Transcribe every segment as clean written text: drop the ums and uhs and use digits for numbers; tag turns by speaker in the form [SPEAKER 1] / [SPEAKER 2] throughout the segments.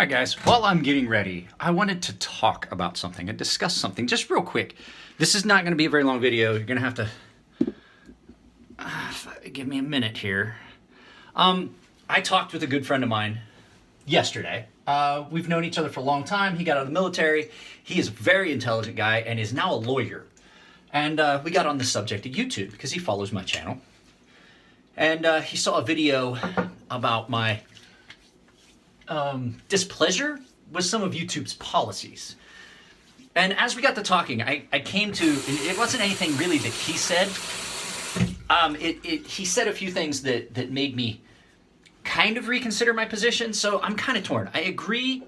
[SPEAKER 1] Hi guys, while I'm getting ready, I wanted to talk about something and discuss something just real quick. This is not going to be a very long video. You're going to have to give me a minute here. I talked with a good friend of mine yesterday. We've known each other for a long time. He got out of the military. He is a very intelligent guy and is now a lawyer. And we got on the subject of YouTube because he follows my channel. And he saw a video about my displeasure with some of YouTube's policies. And as we got to talking, I came to, it wasn't anything really that he said. He said a few things that made me kind of reconsider my position, so I'm kind of torn. I agree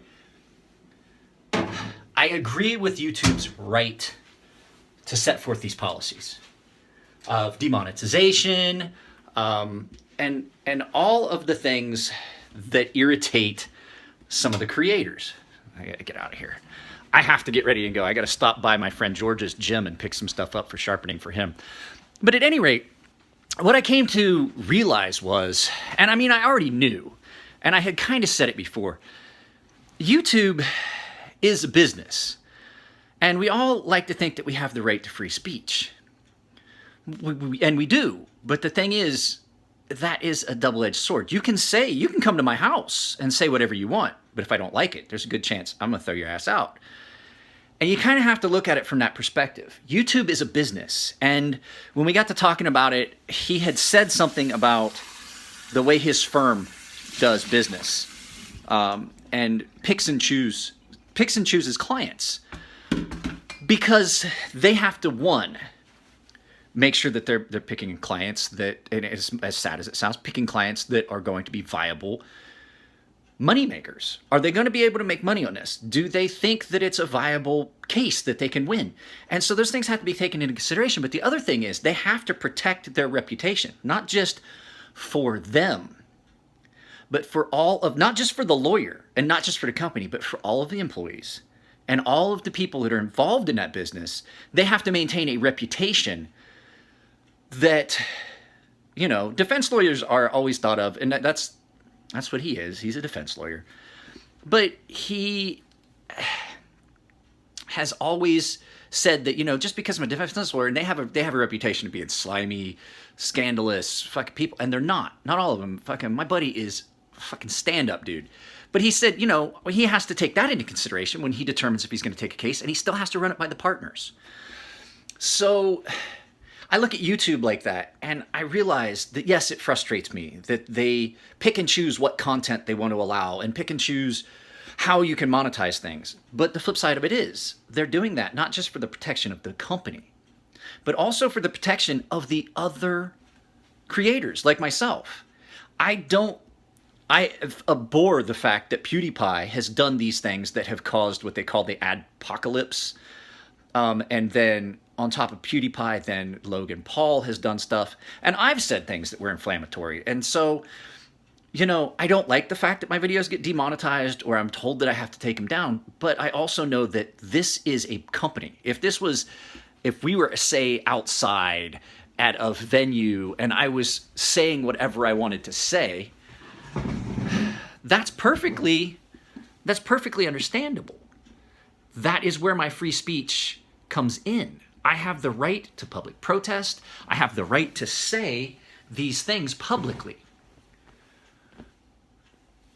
[SPEAKER 1] with YouTube's right to set forth these policies of demonetization, and all of the things that irritate some of the creators. I gotta get out of here. I have to get ready and go. I gotta stop by my friend George's gym and pick some stuff up for sharpening for him. But at any rate, what I came to realize was, and I mean, I already knew, and I had kind of said it before, YouTube is a business, and we all like to think that we have the right to free speech. And we do, but the thing is, that is a double-edged sword. You can come to my house and say whatever you want, but if I don't like it, there's a good chance I'm gonna throw your ass out. And you kind of have to look at it from that perspective. YouTube is a business, and when we got to talking about it, he had said something about the way his firm does business, and picks and chooses his clients, because they have to, one, make sure that they're picking clients that, and as sad as it sounds, picking clients that are going to be viable money makers. Are they going to be able to make money on this? Do they think that it's a viable case that they can win? And so those things have to be taken into consideration. But the other thing is they have to protect their reputation, not just for them, but for all of, not just for the lawyer and not just for the company, but for all of the employees and all of the people that are involved in that business. They have to maintain a reputation that, you know, defense lawyers are always thought of, and that's what he is. He's a defense lawyer. But he has always said that, you know, just because I'm a defense lawyer, and they have a reputation of being slimy, scandalous, fucking people, and they're not. Not all of them. Fucking, my buddy is a fucking stand-up dude. But he said, you know, he has to take that into consideration when he determines if he's going to take a case, and he still has to run it by the partners. So I look at YouTube like that, and I realize that, yes, it frustrates me that they pick and choose what content they want to allow and pick and choose how you can monetize things. But the flip side of it is they're doing that not just for the protection of the company, but also for the protection of the other creators like myself. I abhor the fact that PewDiePie has done these things that have caused what they call the adpocalypse, and then on top of PewDiePie, then Logan Paul has done stuff. And I've said things that were inflammatory. And so, you know, I don't like the fact that my videos get demonetized or I'm told that I have to take them down. But I also know that this is a company. If we were, say, outside at a venue and I was saying whatever I wanted to say, that's perfectly understandable. That is where my free speech comes in. I have the right to public protest. I have the right to say these things publicly.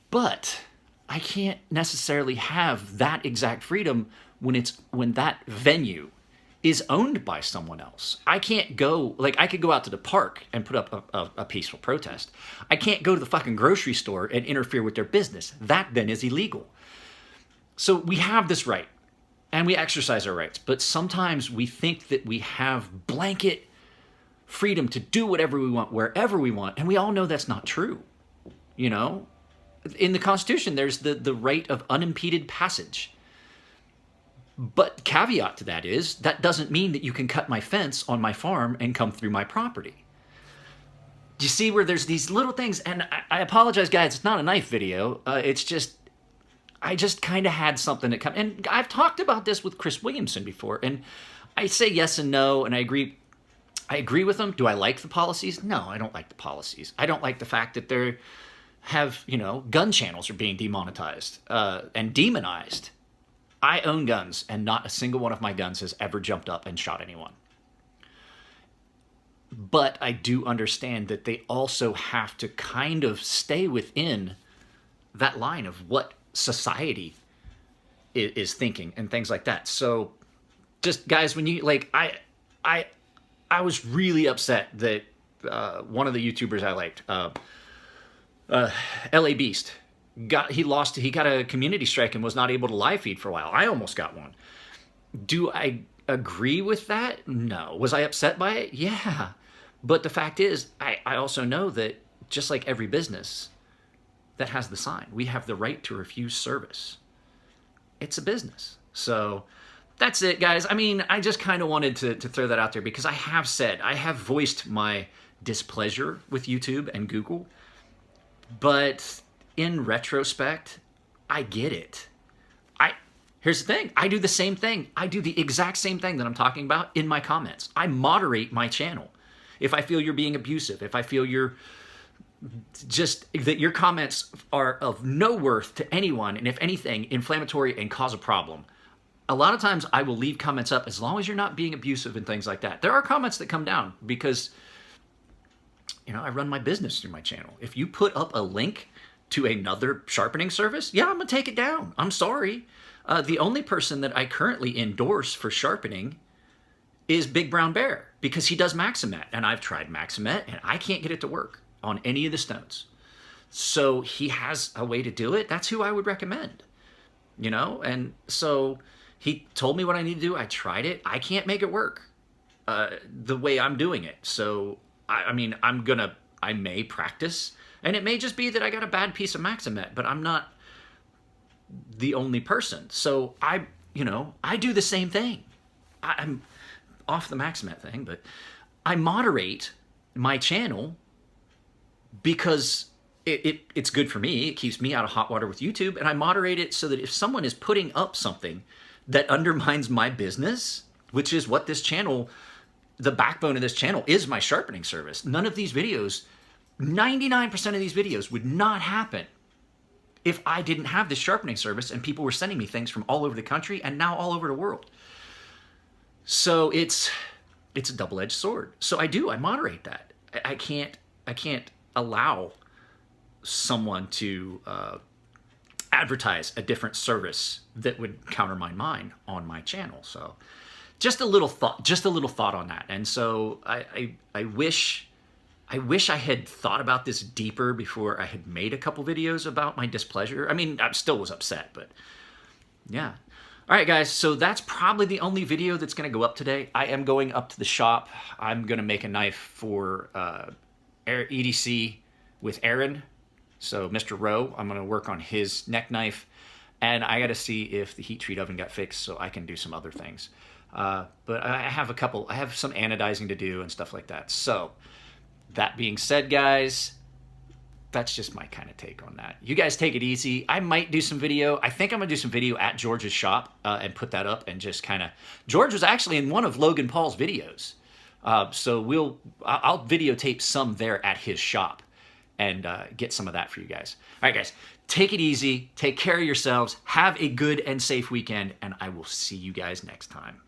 [SPEAKER 1] But I can't necessarily have that exact freedom when that venue is owned by someone else. I can't go, like, I could go out to the park and put up a peaceful protest. I can't go to the fucking grocery store and interfere with their business. That then is illegal. So we have this right. And we exercise our rights, but sometimes we think that we have blanket freedom to do whatever we want, wherever we want, and we all know that's not true. You know, in the Constitution, there's the right of unimpeded passage. But caveat to that is, that doesn't mean that you can cut my fence on my farm and come through my property. Do you see where there's these little things? And I apologize, guys, it's not a knife video. It's just, I just kind of had something that come, and I've talked about this with Chris Williamson before, and I say yes and no, and I agree with him. Do I like the policies? No, I don't like the policies. I don't like the fact that they're have, gun channels are being demonetized and demonized. I own guns, and not a single one of my guns has ever jumped up and shot anyone. But I do understand that they also have to kind of stay within that line of what society is thinking and things like that. So just guys, when you I was really upset that one of the YouTubers I liked, LA Beast, he got a community strike and was not able to live feed for a while. I almost got one. Do I agree with that? No. Was I upset by it? Yeah. But the fact is, I also know that just like every business that has the sign, we have the right to refuse service. It's a business. So that's it, guys. I mean, I just kind of wanted to throw that out there because I have voiced my displeasure with YouTube and Google. But in retrospect, I get it. Here's the thing. I do the same thing. I do the exact same thing that I'm talking about in my comments. I moderate my channel. If I feel you're being abusive, if I feel that your comments are of no worth to anyone, and if anything, inflammatory and cause a problem, a lot of times I will leave comments up as long as you're not being abusive and things like that. There are comments that come down because, I run my business through my channel. If you put up a link to another sharpening service, yeah, I'm going to take it down. I'm sorry. The only person that I currently endorse for sharpening is Big Brown Bear because he does Maximet, and I've tried Maximet and I can't get it to work on any of the stones. So he has a way to do it. That's who I would recommend, and so he told me what I need to do. I tried it. I can't make it work the way I'm doing it. So, I mean, I may practice, and it may just be that I got a bad piece of Maximet, but I'm not the only person. So I do the same thing. I'm off the Maximet thing, but I moderate my channel because it's good for me. It keeps me out of hot water with YouTube, and I moderate it so that if someone is putting up something that undermines my business, which is what this channel, the backbone of this channel is my sharpening service. None of these videos, 99% of these videos would not happen if I didn't have this sharpening service and people were sending me things from all over the country and now all over the world. So it's a double-edged sword. So I moderate that. I can't allow someone to advertise a different service that would countermine mine on my channel. So just a little thought on that. And so I wish I had thought about this deeper before I had made a couple videos about my displeasure. I mean, I still was upset, but yeah. All right, guys, so that's probably the only video that's going to go up today. I am going up to the shop. I'm going to make a knife for EDC with Aaron. So Mr. Rowe, I'm going to work on his neck knife. And I got to see if the heat treat oven got fixed so I can do some other things. But I have some anodizing to do and stuff like that. So that being said, guys, that's just my kind of take on that. You guys take it easy. I might do some video. I think I'm going to do some video at George's shop and put that up and just kind of... George was actually in one of Logan Paul's videos. So I'll videotape some there at his shop and get some of that for you guys. All right, guys, take it easy. Take care of yourselves. Have a good and safe weekend, and I will see you guys next time.